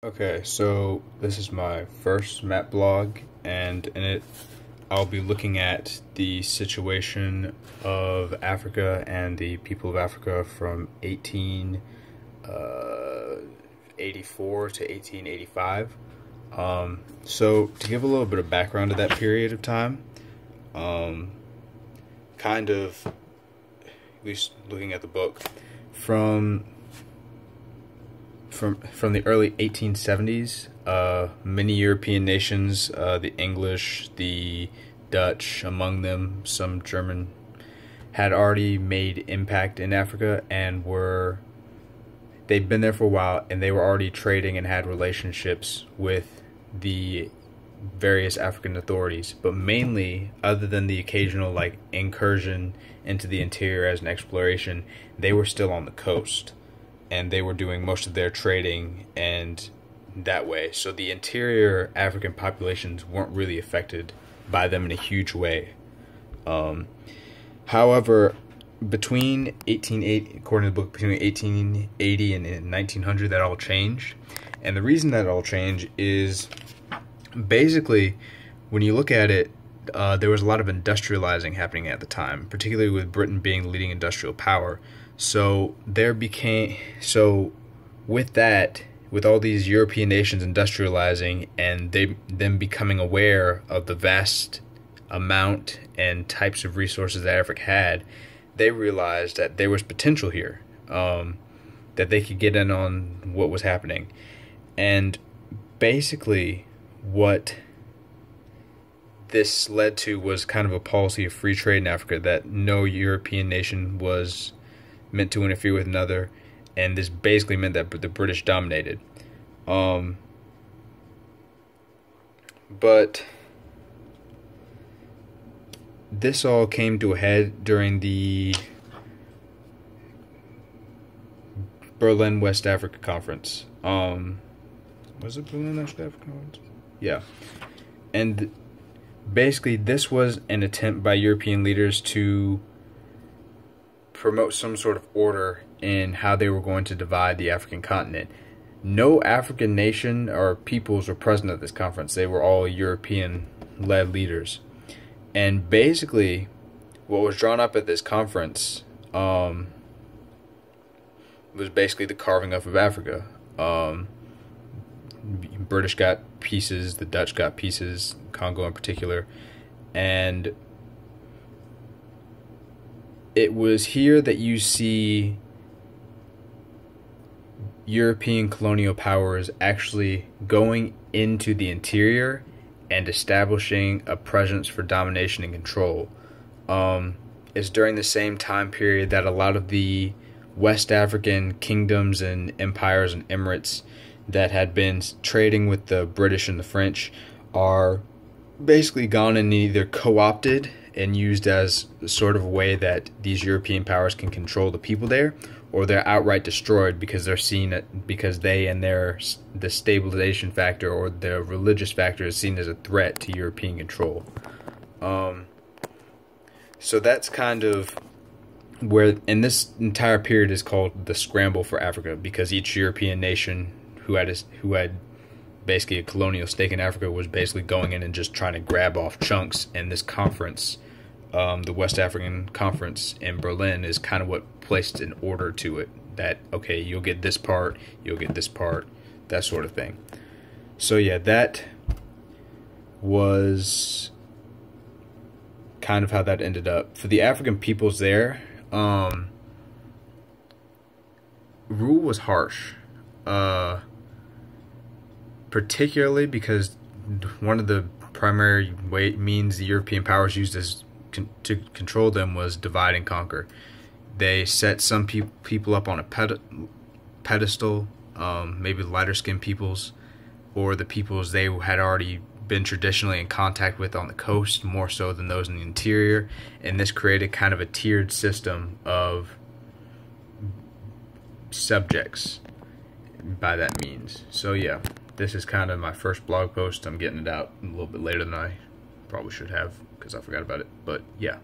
Okay, so this is my first map blog, and in it I'll be looking at the situation of Africa and the people of Africa from 1884 to 1885. So to give a little bit of background to that period of time, um, kind of, at least looking at the book, from from the early 1870s, many European nations, the English, the Dutch, among them some German, had already made impact in Africa and they'd been there for a while, and they were already trading and had relationships with the various African authorities. But mainly, other than the occasional like incursion into the interior as an exploration, they were still on the coast, and they were doing most of their trading and that way. So the interior African populations weren't really affected by them in a huge way. However, between 1880, according to the book, between 1880 and 1900, that all changed. And the reason that all changed is basically, when you look at it, there was a lot of industrializing happening at the time, particularly with Britain being the leading industrial power. So with that, with all these European nations industrializing and them becoming aware of the vast amount and types of resources that Africa had, they realized that there was potential here, that they could get in on what was happening. And basically what this led to was kind of a policy of free trade in Africa, that no European nation was meant to interfere with another, and this basically meant that the British dominated. But this all came to a head during the Berlin West Africa Conference. Was it Berlin West Africa Conference? Yeah. And basically this was an attempt by European leaders to promote some sort of order in how they were going to divide the African continent. No African nation or peoples were present at this conference. They were all European-led leaders. And basically, what was drawn up at this conference was basically the carving up of Africa. British got pieces, the Dutch got pieces, Congo in particular, and it was here that you see European colonial powers actually going into the interior and establishing a presence for domination and control. It's during the same time period that a lot of the West African kingdoms and empires and emirates that had been trading with the British and the French are basically gone and either co-opted and used as sort of a way that these European powers can control the people there, or they're outright destroyed because the stabilization factor or the religious factor is seen as a threat to European control. So that's kind of where, and this entire period is called the Scramble for Africa, because each European nation who had basically a colonial stake in Africa was basically going in and just trying to grab off chunks. And this conference, the West African Conference in Berlin, is kind of what placed an order to it, that, okay, you'll get this part, you'll get this part, that sort of thing. So yeah, that was kind of how that ended up. For the African peoples there, rule was harsh. Particularly because one of the primary means the European powers used to control them was divide and conquer. They set some people up on a pedestal, maybe the lighter-skinned peoples, or the peoples they had already been traditionally in contact with on the coast, more so than those in the interior, and this created kind of a tiered system of subjects by that means. So yeah, this is kind of my first blog post. I'm getting it out a little bit later than I probably should have because I forgot about it. But yeah.